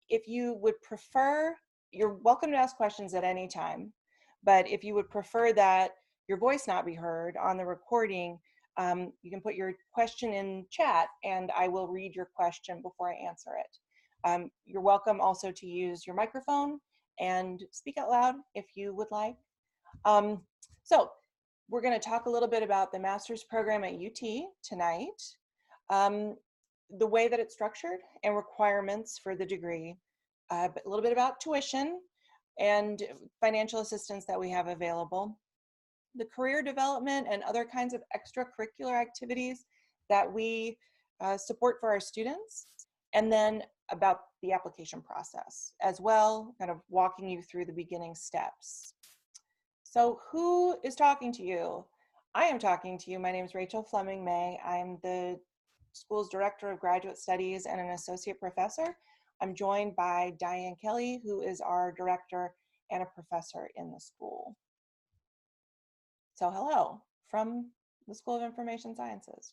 If you would prefer, you're welcome to ask questions at any time, but if you would prefer that your voice not be heard on the recording, you can put your question in chat and I will read your question before I answer it. You're welcome also to use your microphone and speak out loud if you would like. So we're going to talk a little bit about the master's program at UT tonight, the way that it's structured and requirements for the degree, a little bit about tuition and financial assistance that we have available, the career development and other kinds of extracurricular activities that we support for our students, and then about the application process as well, kind of walking you through the beginning steps. So who is talking to you? I am talking to you. My name is Rachel Fleming May. I'm the school's Director of Graduate Studies and an Associate Professor. I'm joined by Diane Kelly, who is our Director and a Professor in the school. So hello from the School of Information Sciences.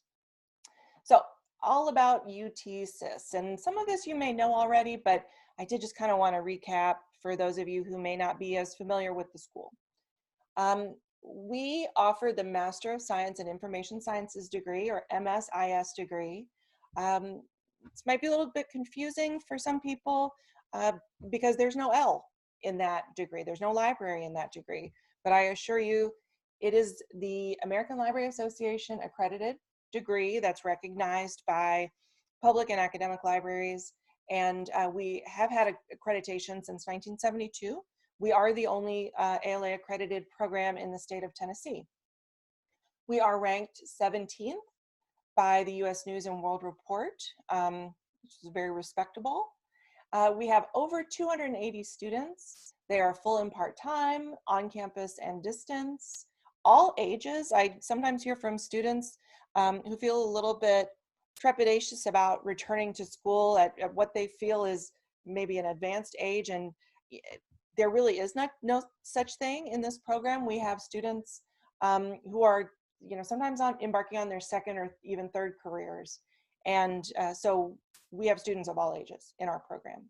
So all about UT-SIS, and some of this you may know already, but I did just kind of want to recap for those of you who may not be as familiar with the school. We offer the Master of Science in Information Sciences degree, or MSIS degree. This might be a little bit confusing for some people because there's no L in that degree. There's no library in that degree, but I assure you it is the American Library Association accredited degree that's recognized by public and academic libraries, and we have had accreditation since 1972. We are the only ALA accredited program in the state of Tennessee. We are ranked 17th by the US News and World Report, which is very respectable. We have over 280 students. They are full and part-time, on campus and distance, all ages. I sometimes hear from students who feel a little bit trepidatious about returning to school at what they feel is maybe an advanced age, and there really is no such thing in this program. We have students who are, sometimes embarking on their second or even third careers. And so we have students of all ages in our program.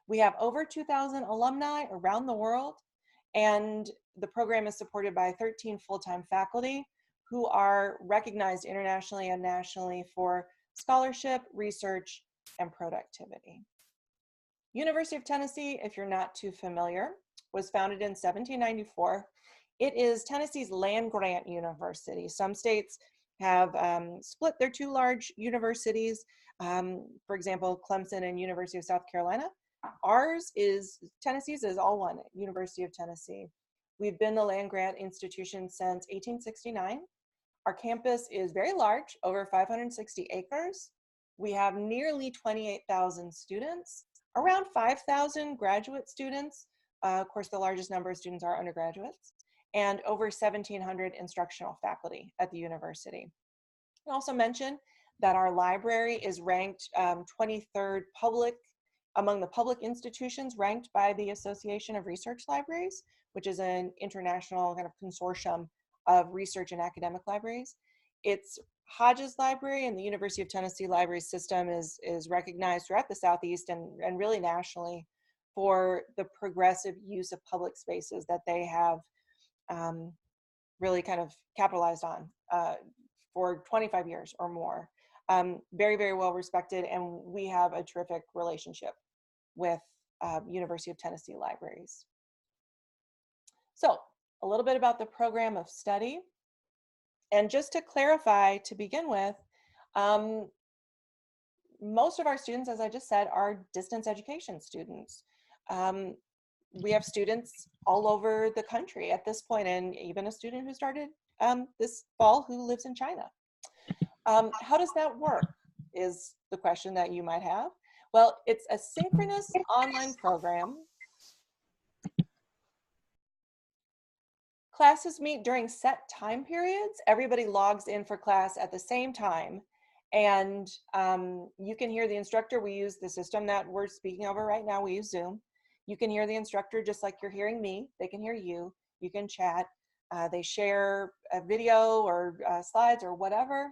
We have over 2,000 alumni around the world, and the program is supported by 13 full-time faculty who are recognized internationally and nationally for scholarship, research, and productivity. University of Tennessee, if you're not too familiar, was founded in 1794. It is Tennessee's land-grant university. Some states have split their two large universities. For example, Clemson and University of South Carolina. Tennessee's is all one, University of Tennessee. We've been the land-grant institution since 1869. Our campus is very large, over 560 acres. We have nearly 28,000 students, around 5,000 graduate students. Of course, the largest number of students are undergraduates, and over 1,700 instructional faculty at the university. I also mention that our library is ranked 23rd among the public institutions, ranked by the Association of Research Libraries, which is an international kind of consortium of research and academic libraries. It's Hodges Library, and the University of Tennessee library system is recognized throughout the Southeast and really nationally for the progressive use of public spaces that they have really kind of capitalized on for 25 years or more. Very, very well respected, and we have a terrific relationship with University of Tennessee libraries. So a little bit about the program of study. And just to clarify to begin with, most of our students, as I just said, are distance education students. We have students all over the country at this point, and even a student who started this fall who lives in China. How does that work is the question that you might have. Well, it's a synchronous online program. Classes meet during set time periods. Everybody logs in for class at the same time. And you can hear the instructor. We use the system that we're speaking over right now. We use Zoom. You can hear the instructor just like you're hearing me. They can hear you. You can chat. They share a video or slides or whatever.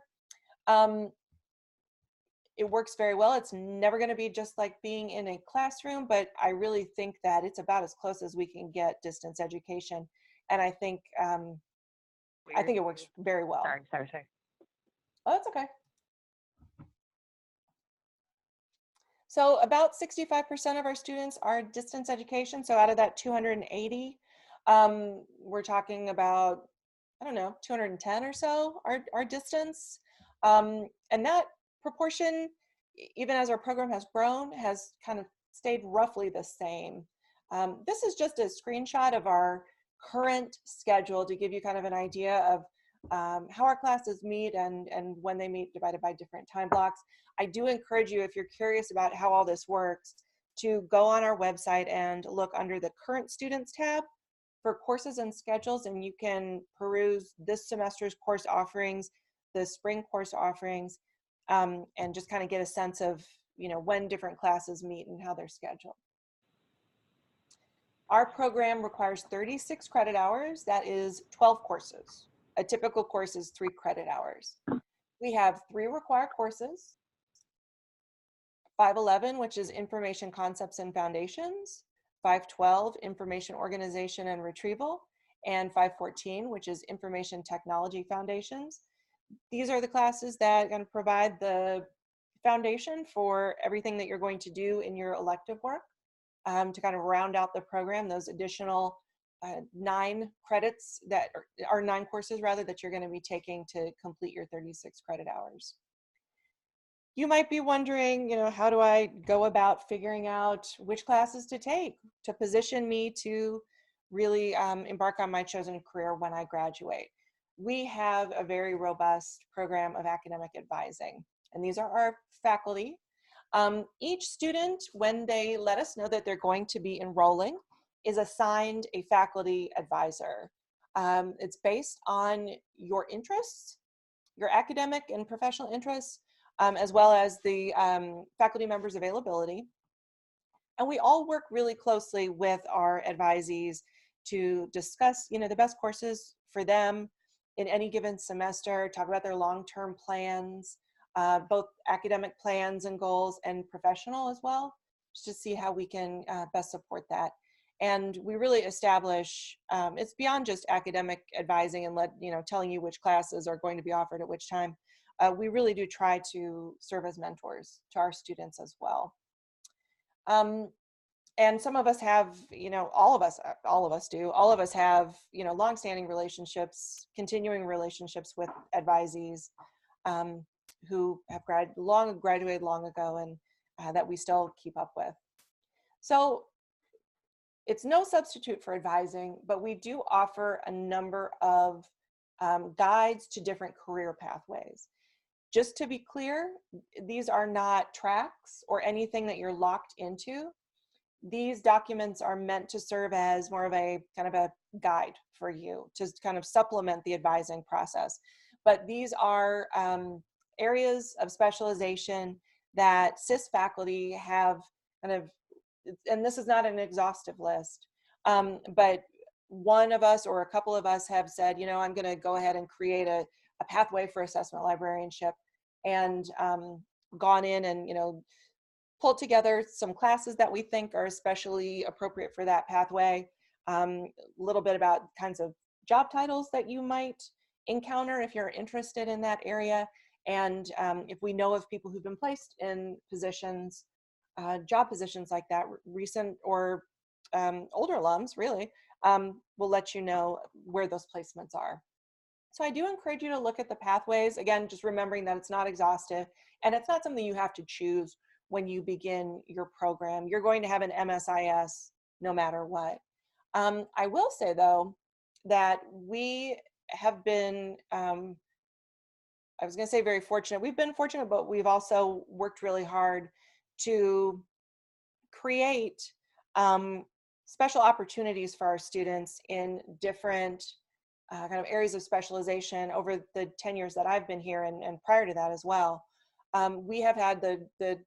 It works very well. It's never going to be just like being in a classroom, but I really think that it's about as close as we can get distance education. And I Weird. think it works very well. Sorry. Oh, that's okay. So about 65% of our students are distance education. So out of that 280, we're talking about, I don't know, 210 or so are distance. And that proportion, even as our program has grown, has kind of stayed roughly the same. This is just a screenshot of our current schedule to give you kind of an idea of how our classes meet and when they meet, divided by different time blocks. I do encourage you, if you're curious about how all this works, to go on our website and look under the current students tab for courses and schedules, and you can peruse this semester's course offerings, the spring course offerings, and just kind of get a sense of, you know, when different classes meet and how they're scheduled. Our program requires 36 credit hours. That is 12 courses. A typical course is 3 credit hours. We have 3 required courses: 511, which is Information Concepts and Foundations; 512, Information Organization and Retrieval; and 514, which is Information Technology Foundations. These are the classes that are going to provide the foundation for everything that you're going to do in your elective work, to kind of round out the program, those additional 9 credits that are 9 courses rather that you're going to be taking to complete your 36 credit hours. You might be wondering, you know, how do I go about figuring out which classes to take to position me to really embark on my chosen career when I graduate? We have a very robust program of academic advising, and these are our faculty. Each student, when they let us know that they're going to be enrolling, is assigned a faculty advisor. It's based on your interests, your academic and professional interests, as well as the faculty members' availability. And we all work really closely with our advisees to discuss, you know, the best courses for them in any given semester, talk about their long-term plans, both academic plans and goals, and professional as well, just to see how we can best support that. And we really establish, it's beyond just academic advising and telling you which classes are going to be offered at which time. We really do try to serve as mentors to our students as well. And some of us have, all of us have, longstanding relationships, continuing relationships with advisees who have graduated long ago, and that we still keep up with. So it's no substitute for advising, but we do offer a number of guides to different career pathways. Just to be clear, these are not tracks or anything that you're locked into. These documents are meant to serve as more of a kind of a guide for you to kind of supplement the advising process. But these are areas of specialization that CIS faculty have kind of, and this is not an exhaustive list, but one of us or a couple of us have said, I'm going to go ahead and create a pathway for assessment librarianship, and gone in and pulled together some classes that we think are especially appropriate for that pathway. A little bit about kinds of job titles that you might encounter if you're interested in that area, and if we know of people who've been placed in positions, job positions like that, recent or older alums really, will let you know where those placements are. So I do encourage you to look at the pathways. Again, just remembering that it's not exhaustive, and it's not something you have to choose when you begin your program. You're going to have an MSIS no matter what. I will say though, that we have been, I was gonna say very fortunate. We've been fortunate, but we've also worked really hard to create special opportunities for our students in different kind of areas of specialization over the 10 years that I've been here, and prior to that as well. We have had the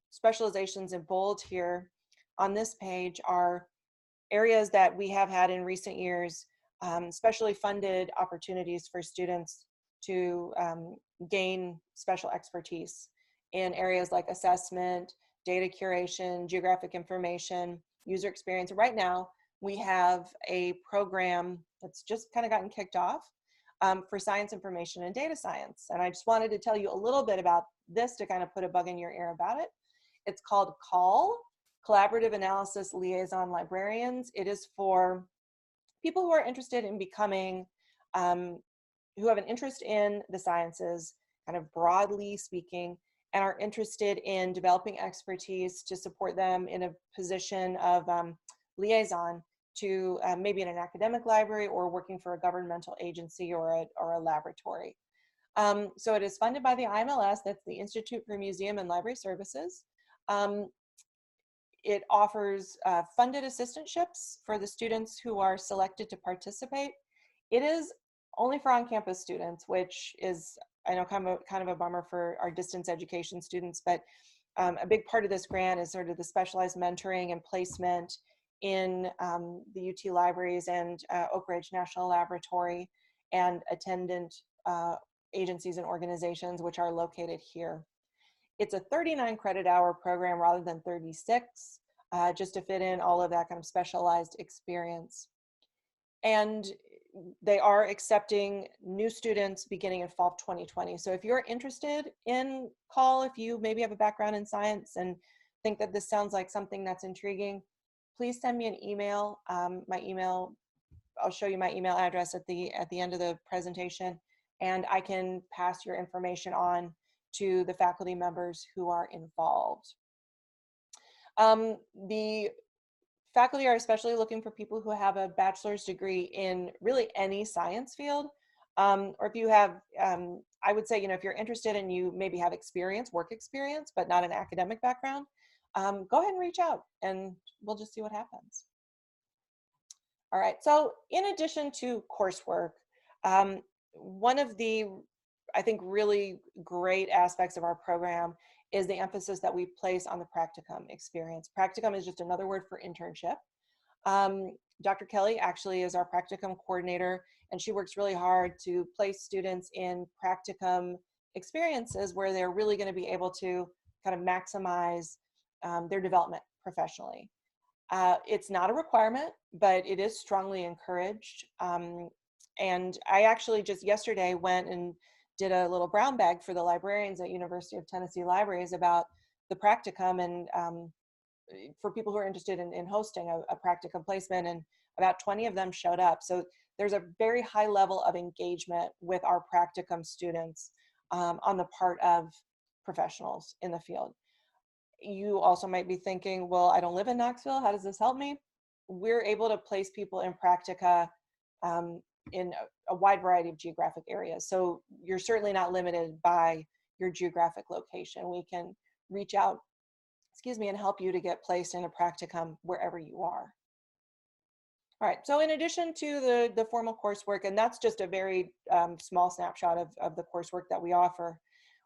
specializations in bold here on this page are areas that we have had in recent years, specially funded opportunities for students to gain special expertise in areas like assessment, data curation, geographic information, user experience. Right now, we have a program that's just kind of gotten kicked off for science information and data science. And I just wanted to tell you a little bit about this to kind of put a bug in your ear about it. It's called CALL, Collaborative Analysis Liaison Librarians. It is for people who are interested in becoming, who have an interest in the sciences, kind of broadly speaking, and are interested in developing expertise to support them in a position of liaison to maybe in an academic library or working for a governmental agency or a laboratory. So it is funded by the IMLS, that's the Institute for Museum and Library Services. It offers funded assistantships for the students who are selected to participate. It is only for on-campus students, which is, I know, kind of a bummer for our distance education students, but a big part of this grant is sort of the specialized mentoring and placement in the UT libraries and Oak Ridge National Laboratory and attendant agencies and organizations which are located here. It's a 39 credit hour program rather than 36, just to fit in all of that kind of specialized experience. And they are accepting new students beginning in fall of 2020. So if you're interested in CALL, if you maybe have a background in science and think that this sounds like something that's intriguing, please send me an email. My email, I'll show you my email address at the end of the presentation, and I can pass your information on to the faculty members who are involved. The faculty are especially looking for people who have a bachelor's degree in really any science field, or if you have, I would say, if you're interested and you maybe have experience, work experience, but not an academic background, go ahead and reach out and we'll just see what happens. All right, so in addition to coursework, one of the, I think, really great aspects of our program is the emphasis that we place on the practicum experience. Practicum is just another word for internship. Dr. Kelly actually is our practicum coordinator, and she works really hard to place students in practicum experiences where they're really going to be able to kind of maximize their development professionally. It's not a requirement, but it is strongly encouraged. And I actually just yesterday went and did a little brown bag for the librarians at University of Tennessee Libraries about the practicum, and for people who are interested in hosting a practicum placement, and about 20 of them showed up. So there's a very high level of engagement with our practicum students on the part of professionals in the field. You also might be thinking, well, I don't live in Knoxville. How does this help me? We're able to place people in practica in a wide variety of geographic areas. So you're certainly not limited by your geographic location. We can reach out, and help you to get placed in a practicum wherever you are. All right, so in addition to the formal coursework, and that's just a very small snapshot of the coursework that we offer,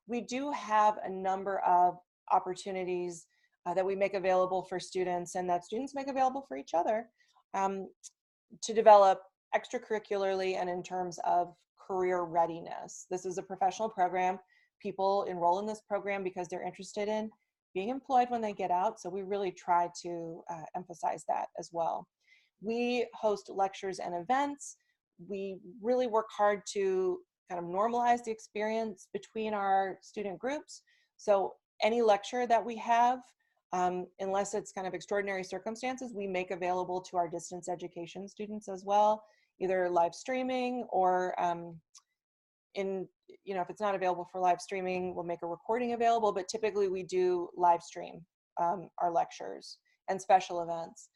we do have a number of opportunities that we make available for students and that students make available for each other to develop extracurricularly and in terms of career readiness. This is a professional program. People enroll in this program because they're interested in being employed when they get out. So we really try to emphasize that as well. We host lectures and events. We really work hard to kind of normalize the experience between our student groups. So any lecture that we have, unless it's kind of extraordinary circumstances, we make available to our distance education students as well, either live streaming or if it's not available for live streaming, we'll make a recording available, but typically we do live stream our lectures and special events.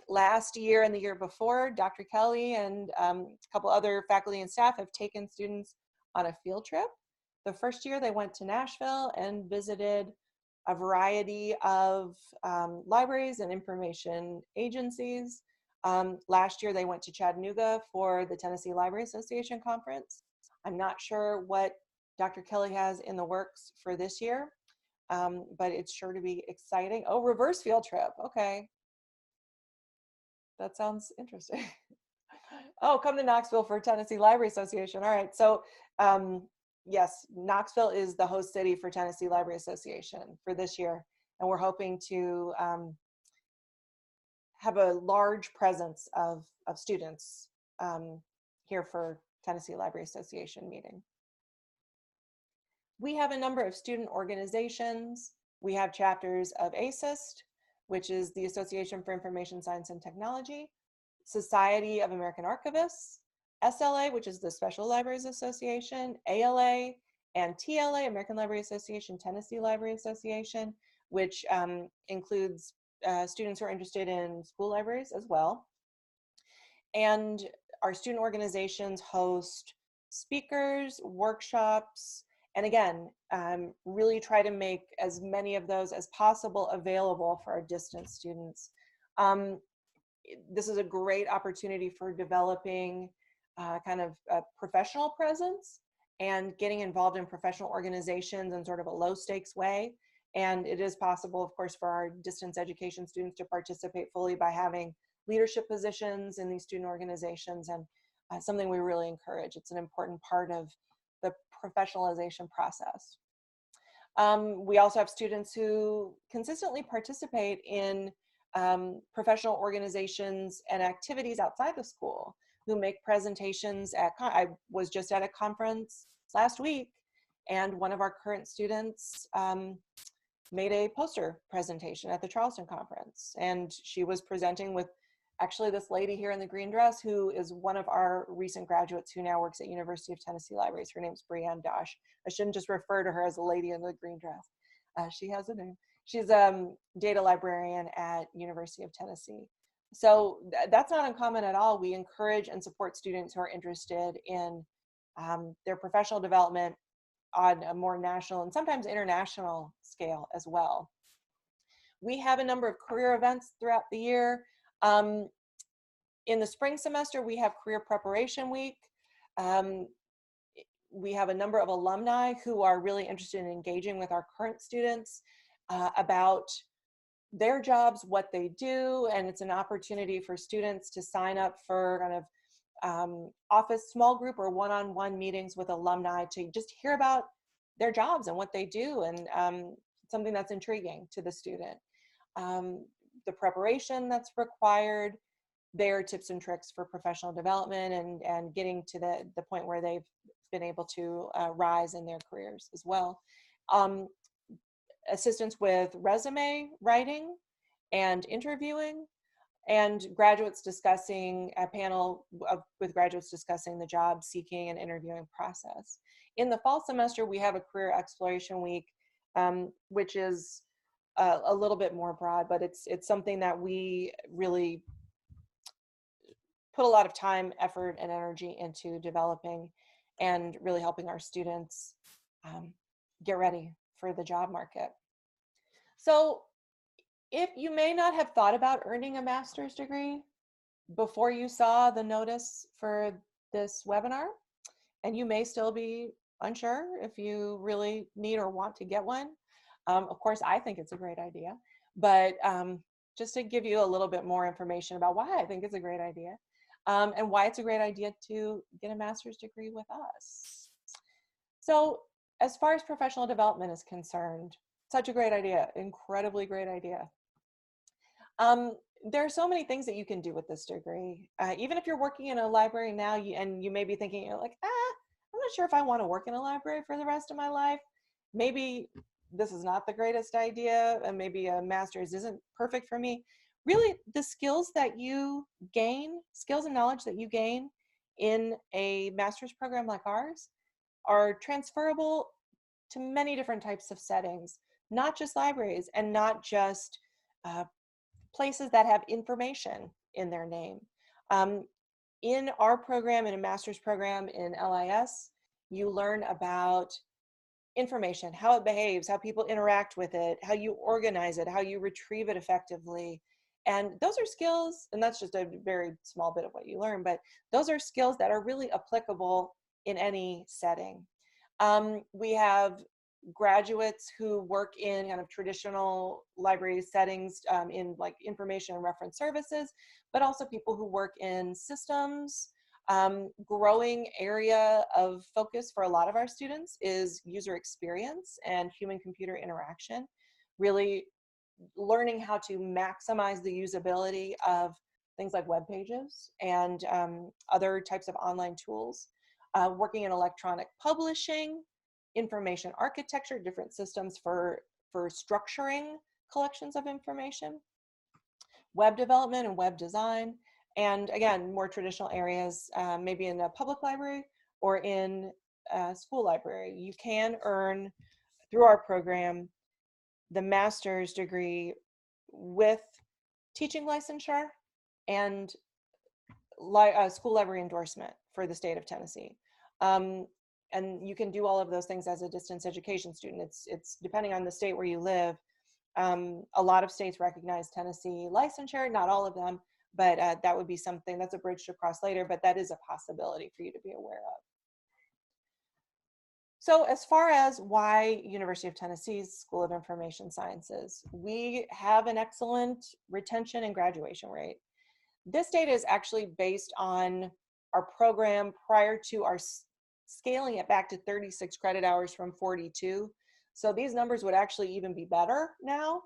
Last year and the year before, Dr. Kelly and a couple other faculty and staff have taken students on a field trip. The first year they went to Nashville and visited a variety of libraries and information agencies. Last year they went to Chattanooga for the Tennessee Library Association conference. I'm not sure what Dr. Kelly has in the works for this year, but it's sure to be exciting. Oh, reverse field trip, okay. That sounds interesting. Oh, come to Knoxville for Tennessee Library Association. All right, so yes, Knoxville is the host city for Tennessee Library Association for this year, and we're hoping to have a large presence of students here for Tennessee Library Association meeting. We have a number of student organizations. We have chapters of ASIST, which is the Association for Information Science and Technology, Society of American Archivists, SLA, which is the Special Libraries Association, ALA, and TLA, American Library Association, Tennessee Library Association, which includes students who are interested in school libraries as well. And our student organizations host speakers, workshops, and again, really try to make as many of those as possible available for our distance students. This is a great opportunity for developing kind of a professional presence and getting involved in professional organizations in sort of a low stakes way. And it is possible, of course, for our distance education students to participate fully by having leadership positions in these student organizations, and something we really encourage. It's an important part of the professionalization process. We also have students who consistently participate in professional organizations and activities outside the school, who make presentations at, I was just at a conference last week, and one of our current students made a poster presentation at the Charleston conference, and she was presenting with actually this lady here in the green dress who is one of our recent graduates who now works at University of Tennessee Libraries. Her name's Brianne Dosh. I shouldn't just refer to her as a lady in the green dress. She has a name. She's a data librarian at University of Tennessee. So that's not uncommon at all. We encourage and support students who are interested in their professional development on a more national and sometimes international scale as well. We have a number of career events throughout the year. In the spring semester, we have Career Preparation Week. We have a number of alumni who are really interested in engaging with our current students about their jobs, what they do, and it's an opportunity for students to sign up for kind of office small group or one-on-one meetings with alumni to just hear about their jobs and what they do, and something that's intriguing to the student. The preparation that's required, their tips and tricks for professional development and getting to the point where they've been able to rise in their careers as well. Assistance with resume writing and interviewing, and graduates discussing a panel with graduates discussing the job seeking and interviewing process. In the fall semester, we have a Career Exploration Week, which is a little bit more broad, but it's something that we really put a lot of time, effort, and energy into developing and really helping our students get ready for the job market. So if you may not have thought about earning a master's degree before you saw the notice for this webinar, and you may still be unsure if you really need or want to get one, of course, I think it's a great idea, but just to give you a little bit more information about why I think it's a great idea, and why it's a great idea to get a master's degree with us. So as far as professional development is concerned, such a great idea, incredibly great idea. There are so many things that you can do with this degree. Even if you're working in a library now, and you may be thinking, you're like, I'm not sure if I want to work in a library for the rest of my life. Maybe this is not the greatest idea, and maybe a master's isn't perfect for me. Really, the skills that you gain, skills and knowledge that you gain in a master's program like ours are transferable to many different types of settings, not just libraries and not just places that have information in their name. In our program, in a master's program in LIS, you learn about information, how it behaves, how people interact with it, how you organize it, how you retrieve it effectively. And those are skills, and that's just a very small bit of what you learn, but those are skills that are really applicable in any setting. We have graduates who work in kind of traditional library settings in like information and reference services, but also people who work in systems, Growing area of focus for a lot of our students is user experience and human-computer interaction, really learning how to maximize the usability of things like web pages and other types of online tools, working in electronic publishing, information architecture, different systems for structuring collections of information, web development and web design, and again, more traditional areas, maybe in a public library or in a school library. You can earn, through our program, the master's degree with teaching licensure and school library endorsement for the state of Tennessee. And you can do all of those things as a distance education student. It's depending on the state where you live. A lot of states recognize Tennessee licensure, not all of them, but that would be something, that's a bridge to cross later, but that is a possibility for you to be aware of. So as far as why University of Tennessee's School of Information Sciences, we have an excellent retention and graduation rate. This data is actually based on our program prior to our scaling it back to 36 credit hours from 42. So these numbers would actually even be better now,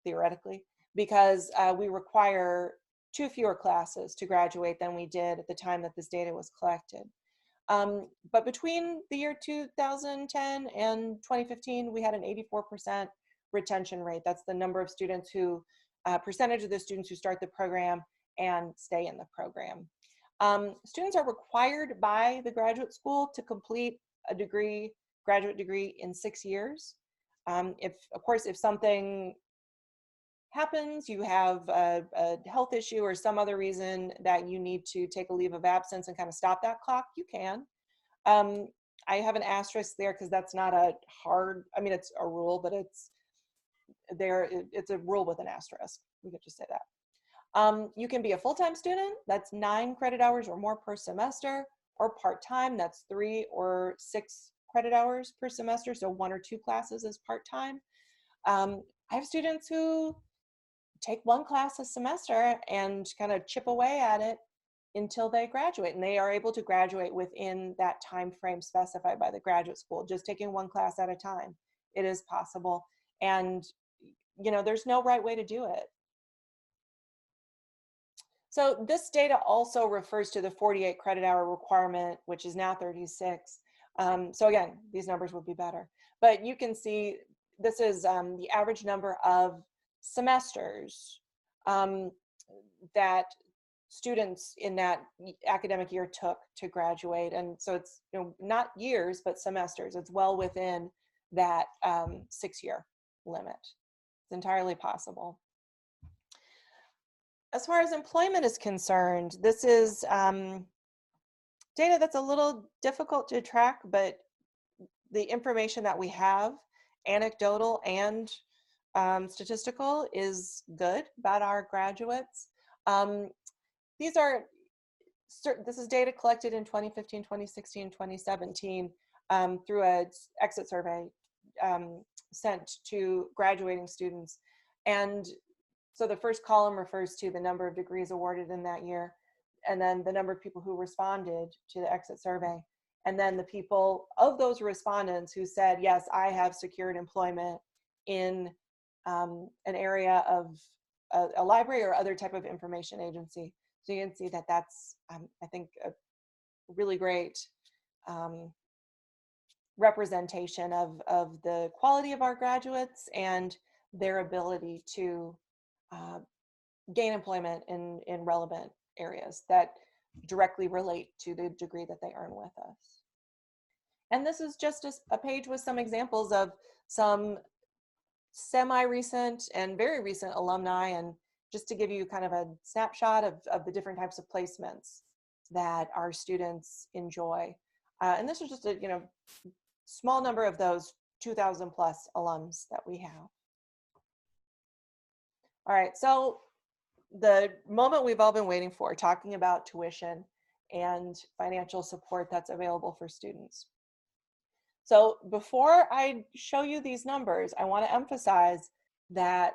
theoretically, because we require 2 fewer classes to graduate than we did at the time that this data was collected. But between the year 2010 and 2015, we had an 84% retention rate. That's the number of students who, percentage of the students who start the program and stay in the program. Students are required by the graduate school to complete a degree, graduate degree, in 6 years. Of course, if something happens, you have a health issue or some other reason that you need to take a leave of absence and kind of stop that clock, you can. I have an asterisk there because that's not a hard, I mean, it's a rule, but it's a rule with an asterisk. We could just say that. You can be a full-time student, that's 9 credit hours or more per semester, or part-time, that's 3 or 6 credit hours per semester, so 1 or 2 classes is part-time. I have students who take 1 class a semester and kind of chip away at it until they graduate, and they are able to graduate within that time frame specified by the graduate school, just taking 1 class at a time. It is possible, and you know, there's no right way to do it. So this data also refers to the 48 credit hour requirement, which is now 36. So again, these numbers would be better, but you can see this is the average number of semesters that students in that academic year took to graduate. And so it's, you know, not years, but semesters. It's well within that 6-year limit. It's entirely possible. As far as employment is concerned, this is data that's a little difficult to track, but the information that we have, anecdotal and statistical, is good about our graduates. This is data collected in 2015, 2016, 2017 through an exit survey sent to graduating students. And so the first column refers to the number of degrees awarded in that year, and then the number of people who responded to the exit survey. And then the people of those respondents who said, yes, I have secured employment in an area of a library or other type of information agency. So you can see that that's, I think, a really great representation of the quality of our graduates and their ability to gain employment in relevant areas that directly relate to the degree that they earn with us. And this is just a page with some examples of some semi-recent and very recent alumni, and just to give you kind of a snapshot of the different types of placements that our students enjoy. And this is just a small number of those 2,000 plus alums that we have. All right, so the moment we've all been waiting for, talking about tuition and financial support that's available for students. So before I show you these numbers, I want to emphasize that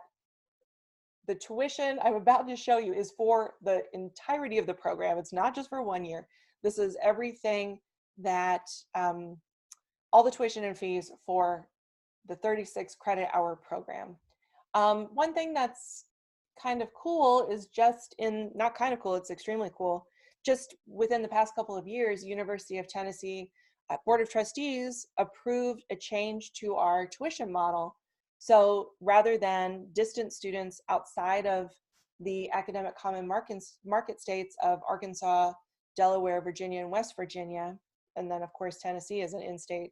the tuition I'm about to show you is for the entirety of the program. It's not just for 1 year. This is everything that, all the tuition and fees for the 36 credit hour program. One thing that's kind of cool is just not kind of cool, it's extremely cool. Just within the past couple of years, University of Tennessee Board of Trustees approved a change to our tuition model. So rather than distant students outside of the academic common market states of Arkansas, Delaware, Virginia, and West Virginia, and then of course Tennessee is an in-state,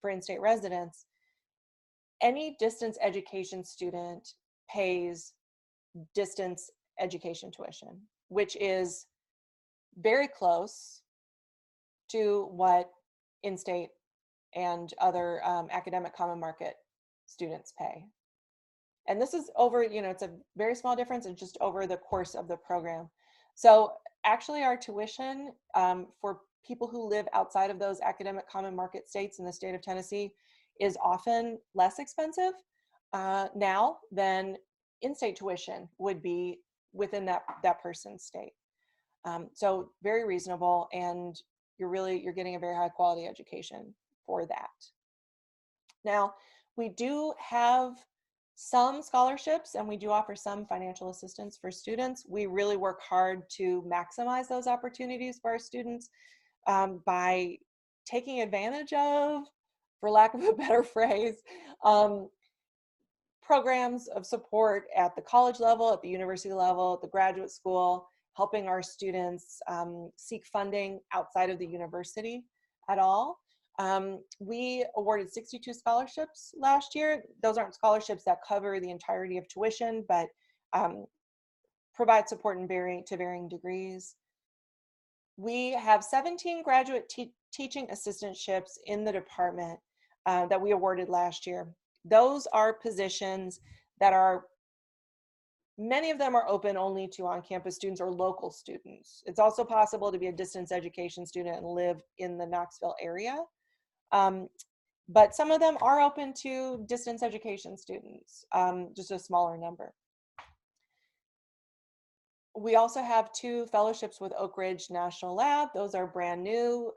for in-state residents, any distance education student pays distance education tuition, which is very close to what in-state and other academic common market students pay. And this is over, it's a very small difference, and just over the course of the program. So actually our tuition for people who live outside of those academic common market states in the state of Tennessee is often less expensive now than in-state tuition would be within that person's state. So very reasonable, and you're getting a very high quality education for that. Now, we do have some scholarships and we do offer some financial assistance for students. We really work hard to maximize those opportunities for our students by taking advantage of, for lack of a better phrase, programs of support at the college level, at the university level, at the graduate school, helping our students seek funding outside of the university at all. We awarded 62 scholarships last year. Those aren't scholarships that cover the entirety of tuition, but provide support to varying degrees. We have 17 graduate teaching assistantships in the department that we awarded last year. Those are positions that many of them are open only to on-campus students or local students. It's also possible to be a distance education student and live in the Knoxville area. But some of them are open to distance education students, just a smaller number. We also have 2 fellowships with Oak Ridge National Lab. Those are brand new.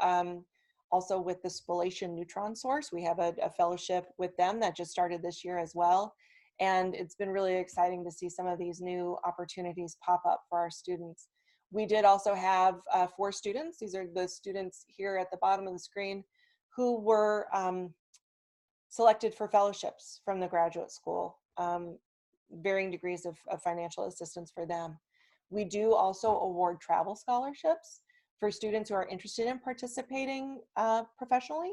Also with the Spallation Neutron Source, we have a fellowship with them that just started this year as well. And it's been really exciting to see some of these new opportunities pop up for our students. We did also have 4 students. These are the students here at the bottom of the screen who were selected for fellowships from the graduate school, varying degrees of financial assistance for them. We do also award travel scholarships for students who are interested in participating professionally.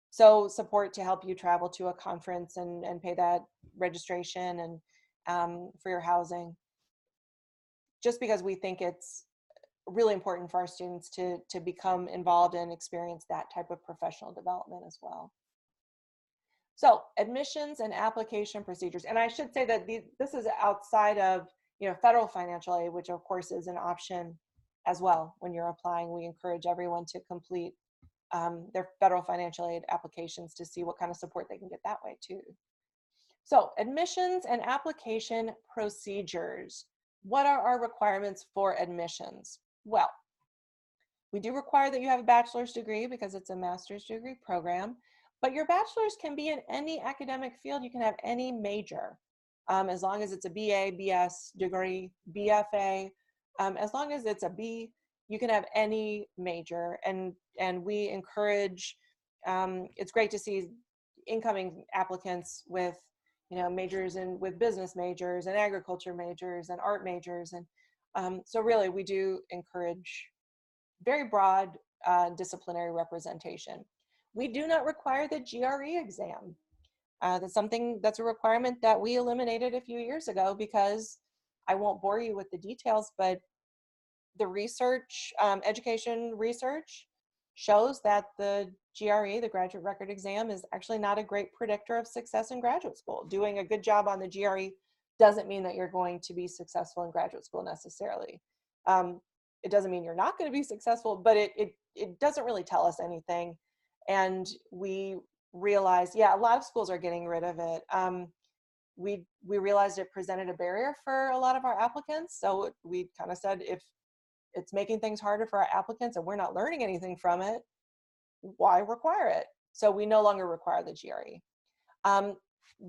So support to help you travel to a conference and pay that registration and for your housing. Just because we think it's really important for our students to become involved and experience that type of professional development as well. So admissions and application procedures. And I should say that this is outside of federal financial aid, which of course is an option as well. When you're applying, we encourage everyone to complete their federal financial aid applications to see what kind of support they can get that way too. So admissions and application procedures. What are our requirements for admissions? Well, we do require that you have a bachelor's degree because it's a master's degree program, but your bachelor's can be in any academic field. You can have any major, as long as it's a BA, BS degree, BFA. As long as it's a B, you can have any major, and we encourage, it's great to see incoming applicants with majors with business majors and agriculture majors and art majors, and so really we do encourage very broad disciplinary representation. We do not require the GRE exam. That's a requirement that we eliminated a few years ago because I won't bore you with the details, but the research, education research shows that the GRE, the graduate record exam, is actually not a great predictor of success in graduate school. Doing a good job on the GRE doesn't mean that you're going to be successful in graduate school necessarily. It doesn't mean you're not going to be successful, but it doesn't really tell us anything. And we realized, yeah, a lot of schools are getting rid of it. We realized it presented a barrier for a lot of our applicants. So we kind of said, if it's making things harder for our applicants and we're not learning anything from it, why require it? So we no longer require the GRE.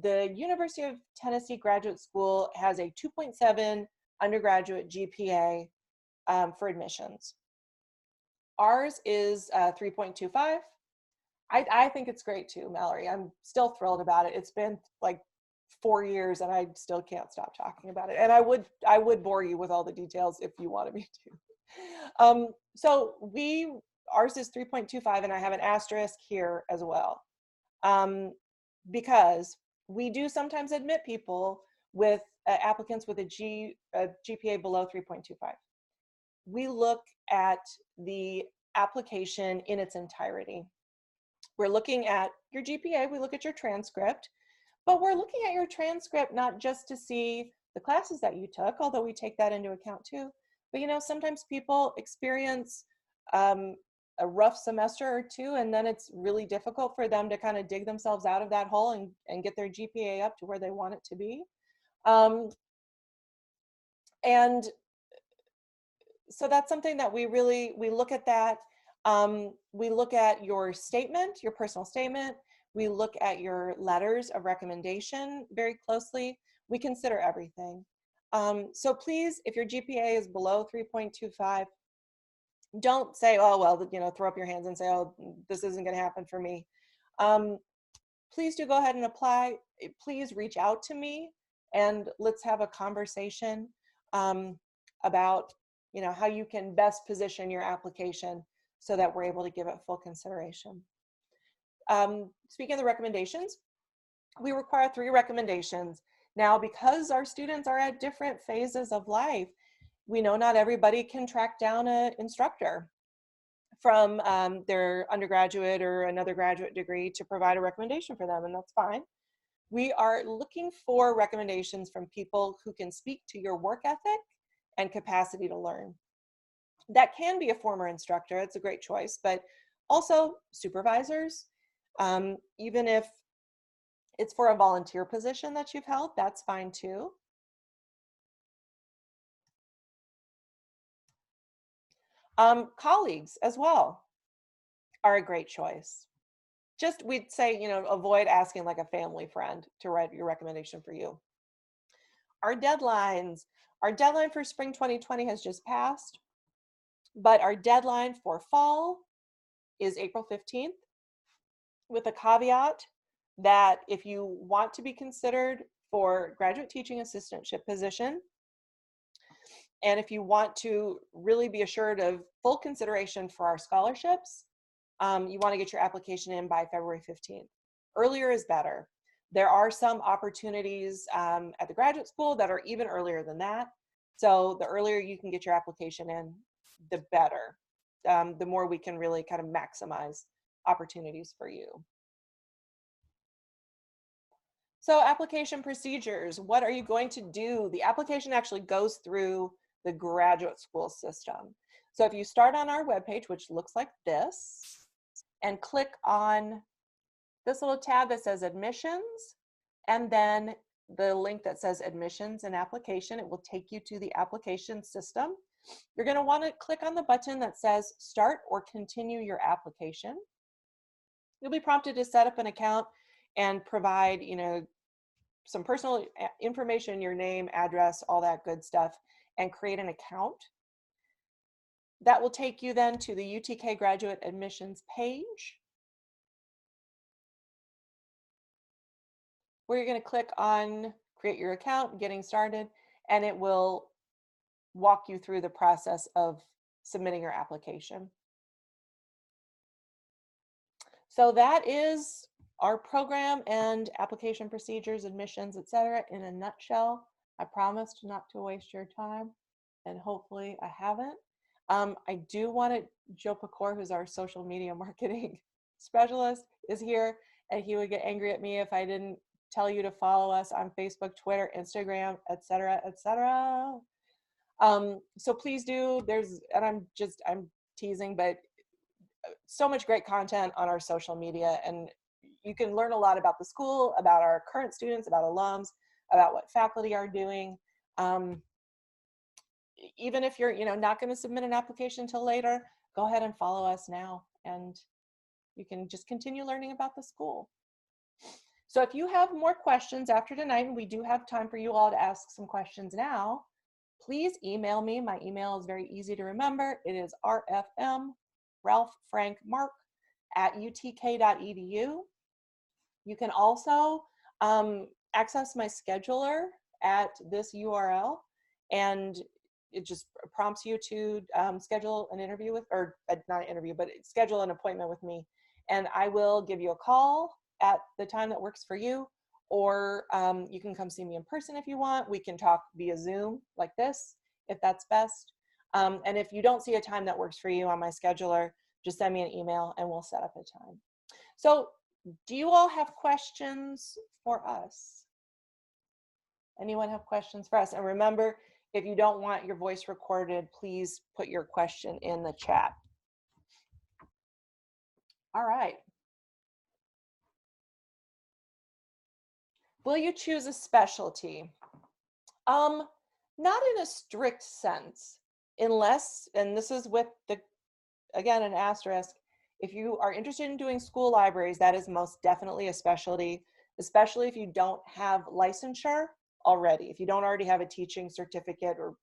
The University of Tennessee Graduate School has a 2.7 undergraduate GPA for admissions. Ours is 3.25. I think it's great too, Mallory. I'm still thrilled about it. It's been like 4 years and I still can't stop talking about it. And I would bore you with all the details if you wanted me to. So ours is 3.25 and I have an asterisk here as well. Because we do sometimes admit people with applicants with a GPA below 3.25. We look at the application in its entirety. We're looking at your GPA, we look at your transcript, but we're looking at your transcript not just to see the classes that you took, although we take that into account too, but you know, sometimes people experience a rough semester or two, and then it's really difficult for them to kind of dig themselves out of that hole and get their GPA up to where they want it to be. And so that's something that we look at that. We look at your statement, your personal statement. We look at your letters of recommendation very closely. We consider everything. So please, if your GPA is below 3.25, don't say, oh, well, you know, throw up your hands and say, oh, this isn't going to happen for me. Please do go ahead and apply. Please reach out to me and let's have a conversation about, you know, how you can best position your application so that we're able to give it full consideration. Speaking of the recommendations, we require 3 recommendations. Now, because our students are at different phases of life, we know not everybody can track down an instructor from their undergraduate or another graduate degree to provide a recommendation for them, and that's fine. We are looking for recommendations from people who can speak to your work ethic and capacity to learn. That can be a former instructor, it's a great choice, but also supervisors, even if it's for a volunteer position that you've held, that's fine too. Colleagues as well are a great choice. Just, we'd say, you know, avoid asking like a family friend to write your recommendation for you. Our deadline for spring 2020 has just passed, but our deadline for fall is April 15th, with a caveat that if you want to be considered for graduate teaching assistantship position, and if you want to really be assured of full consideration for our scholarships, you want to get your application in by February 15th. Earlier is better. There are some opportunities at the graduate school that are even earlier than that. So the earlier you can get your application in, the better. The more we can really kind of maximize opportunities for you. So application procedures, what are you going to do? The application actually goes through the graduate school system. So if you start on our webpage, which looks like this, and click on this little tab that says admissions, and then the link that says admissions and application, it will take you to the application system. You're going to want to click on the button that says start or continue your application. You'll be prompted to set up an account and provide, you know, some personal information, your name, address, all that good stuff, and create an account. That will take you then to the UTK graduate admissions page, where you're going to click on create your account, getting started, and it will walk you through the process of submitting your application. So that is our program and application procedures, admissions, etc. in a nutshell. I promised not to waste your time, and hopefully I haven't. I do want to, Joe Pecor, who's our social media marketing specialist, is here, and he would get angry at me if I didn't tell you to follow us on Facebook, Twitter, Instagram, etc., etc. So please do. And I'm teasing, but so much great content on our social media, and you can learn a lot about the school, about our current students, about alums, about what faculty are doing. even if you're, not going to submit an application until later, go ahead and follow us now, and you can just continue learning about the school. So if you have more questions after tonight, and we do have time for you all to ask some questions now, please email me. My email is very easy to remember. It is rfm, Ralph Frank Mark, @utk.edu. You can also access my scheduler at this URL, and it just prompts you to schedule an interview with, or not an interview, but schedule an appointment with me. And I will give you a call at the time that works for you, or you can come see me in person if you want. We can talk via Zoom like this, if that's best. And if you don't see a time that works for you on my scheduler, just send me an email and we'll set up a time. So do you all have questions for us? Anyone have questions for us? And remember, if you don't want your voice recorded, please put your question in the chat. All right. Will you choose a specialty? Not in a strict sense, unless, and this is with again, an asterisk, if you are interested in doing school libraries, that is most definitely a specialty, especially if you don't have licensure already, if you don't already have a teaching certificate or,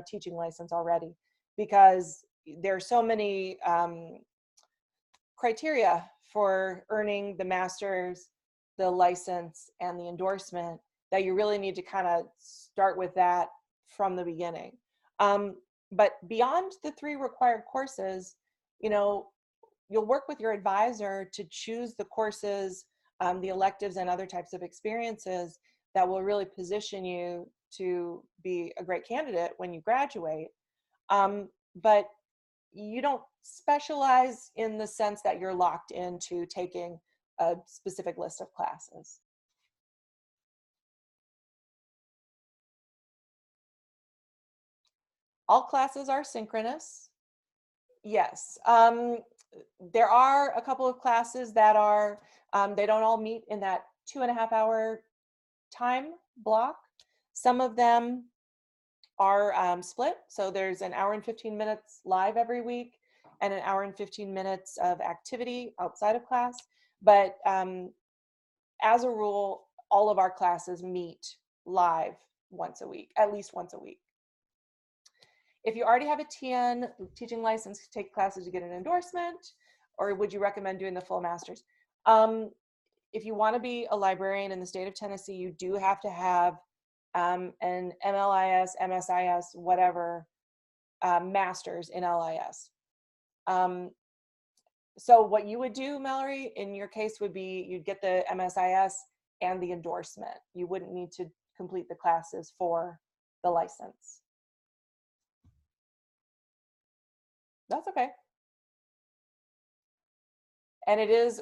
teaching license already, because there are so many criteria for earning the master's, the license, and the endorsement, that you really need to kind of start with that from the beginning. But beyond the 3 required courses, you'll work with your advisor to choose the courses, the electives, and other types of experiences that will really position you to be a great candidate when you graduate. But you don't specialize in the sense that you're locked into taking a specific list of classes. All classes are synchronous. Yes. There are a couple of classes that are, they don't all meet in that 2.5-hour time block. Some of them are split. So there's an hour and 15 minutes live every week and an hour and 15 minutes of activity outside of class. But as a rule, all of our classes meet live once a week, at least once a week. If you already have a TN, teaching license, take classes to get an endorsement, or would you recommend doing the full master's? If you want to be a librarian in the state of Tennessee, you do have to have an MLIS, MSIS, whatever, master's in LIS. So what you would do, Mallory, in your case would be you'd get the MSIS and the endorsement. You wouldn't need to complete the classes for the license. That's okay. And it is,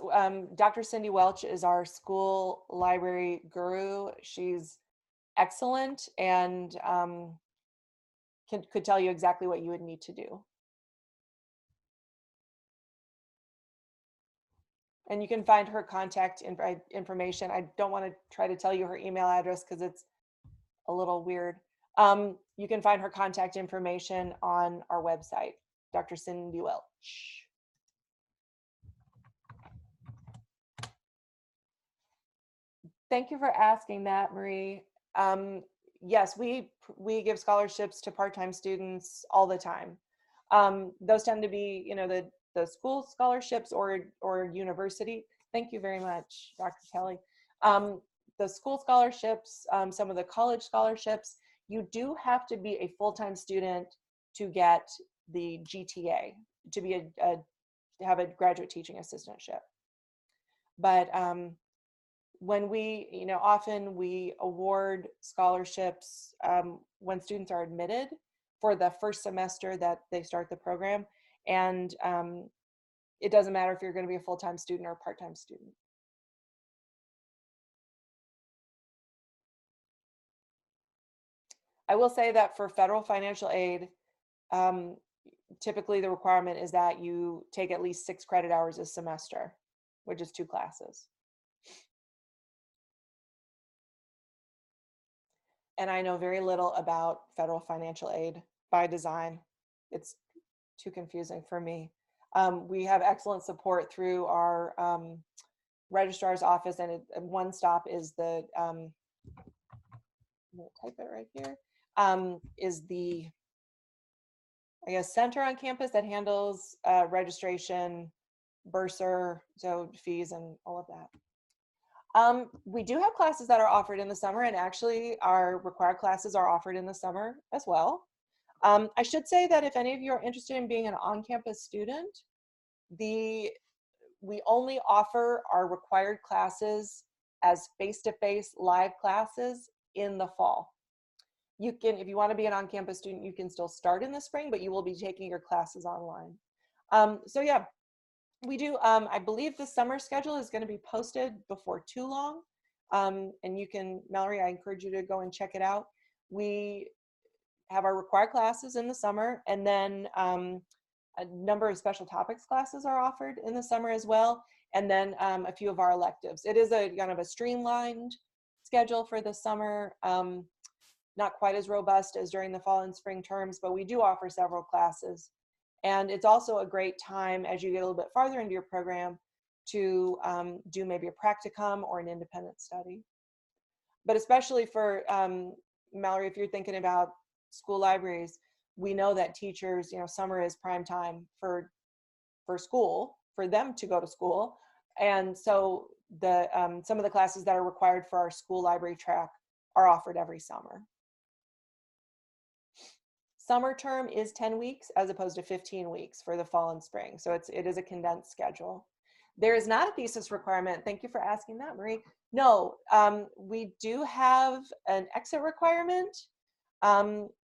Dr. Cindy Welch is our school library guru. She's excellent and could tell you exactly what you would need to do. And you can find her contact information. I don't want to try to tell you her email address because it's a little weird. You can find her contact information on our website, Dr. Cindy Welch. Thank you for asking that, Marie. Yes, we give scholarships to part-time students all the time. Those tend to be, the school scholarships or university. Thank you very much, Dr. Kelly. The school scholarships, some of the college scholarships, you do have to be a full-time student to get the GTA, to be to have a graduate teaching assistantship. But when we, often we award scholarships when students are admitted for the first semester that they start the program. And it doesn't matter if you're going to be a full-time student or a part-time student. I will say that for federal financial aid, typically the requirement is that you take at least 6 credit hours a semester, which is 2 classes. And I know very little about federal financial aid. by design. It's too confusing for me. We have excellent support through our registrar's office, and one stop is the, I'm gonna type it right here, is the, I guess, center on campus that handles registration, bursar, so fees and all of that. We do have classes that are offered in the summer, and actually our required classes are offered in the summer as well. I should say that if any of you are interested in being an on-campus student, we only offer our required classes as face-to-face live classes in the fall. You can, if you want to be an on-campus student, you can still start in the spring, but you will be taking your classes online. So yeah, we do, I believe the summer schedule is going to be posted before too long. And you can, Mallory, I encourage you to go and check it out. We have our required classes in the summer, and then a number of special topics classes are offered in the summer as well, and then a few of our electives. It is a kind of a streamlined schedule for the summer, not quite as robust as during the fall and spring terms, but we do offer several classes. And it's also a great time as you get a little bit farther into your program to do maybe a practicum or an independent study. But especially for Mallory, if you're thinking about school libraries, we know that teachers, you know, summer is prime time for school, for them to go to school. And so the some of the classes that are required for our school library track are offered every summer. Summer term is 10 weeks as opposed to 15 weeks for the fall and spring. So it is a condensed schedule. There is not a thesis requirement. Thank you for asking that, Marie. No, we do have an exit requirement,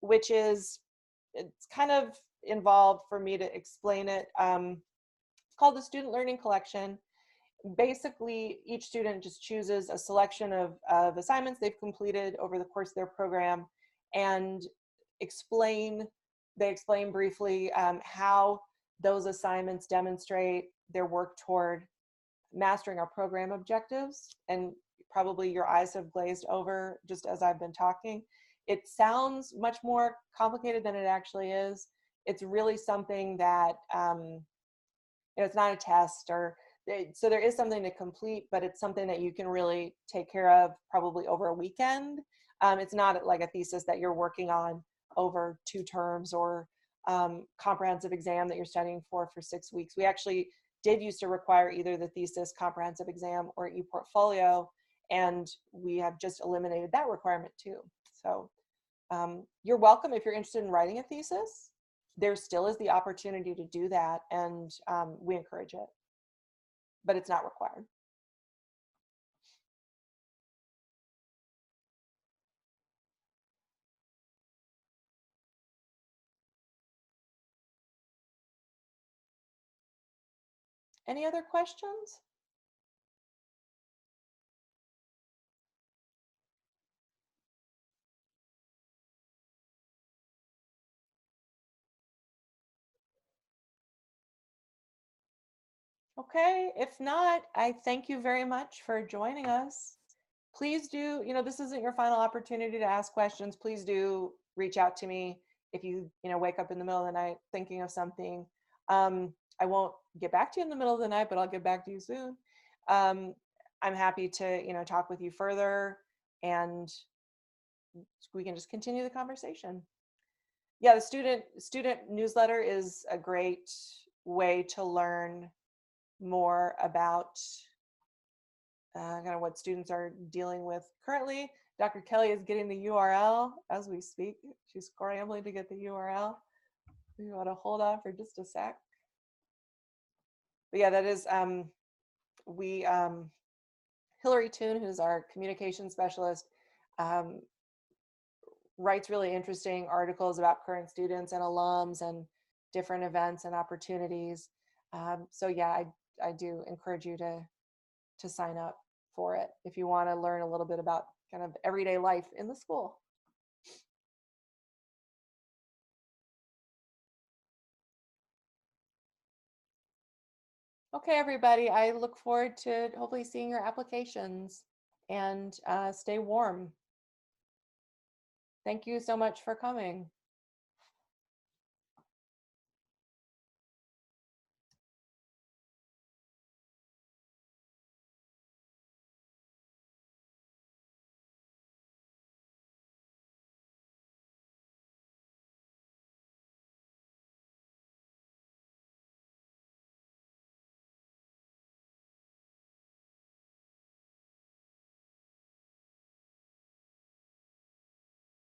which is, it's kind of involved for me to explain it. It's called the Student Learning Collection. Basically, each student just chooses a selection of assignments they've completed over the course of their program, and they explain briefly how those assignments demonstrate their work toward mastering our program objectives. And probably your eyes have glazed over just as I've been talking. It sounds much more complicated than it actually is. It's really something that, it's not a test, or so there is something to complete, but it's something that you can really take care of probably over a weekend. It's not like a thesis that you're working on over 2 terms, or comprehensive exam that you're studying for 6 weeks. We actually did used to require either the thesis, comprehensive exam, or e-portfolio, and we have just eliminated that requirement too. So you're welcome if you're interested in writing a thesis. There still is the opportunity to do that, and we encourage it, but it's not required. Any other questions? Okay, if not, I thank you very much for joining us. Please do, this isn't your final opportunity to ask questions. Please do reach out to me if you, wake up in the middle of the night thinking of something. I won't get back to you in the middle of the night, but I'll get back to you soon. I'm happy to, talk with you further, and we can just continue the conversation. Yeah, the student newsletter is a great way to learn more about kind of what students are dealing with currently. Dr. Kelly is getting the URL as we speak. She's scrambling to get the URL. We want to hold on for just a sec. But yeah, that is, Hillary Toon, who's our communication specialist, writes really interesting articles about current students and alums and different events and opportunities. So yeah, I do encourage you to sign up for it if you want to learn a little bit about kind of everyday life in the school. Okay, everybody, I look forward to hopefully seeing your applications, and stay warm. Thank you so much for coming.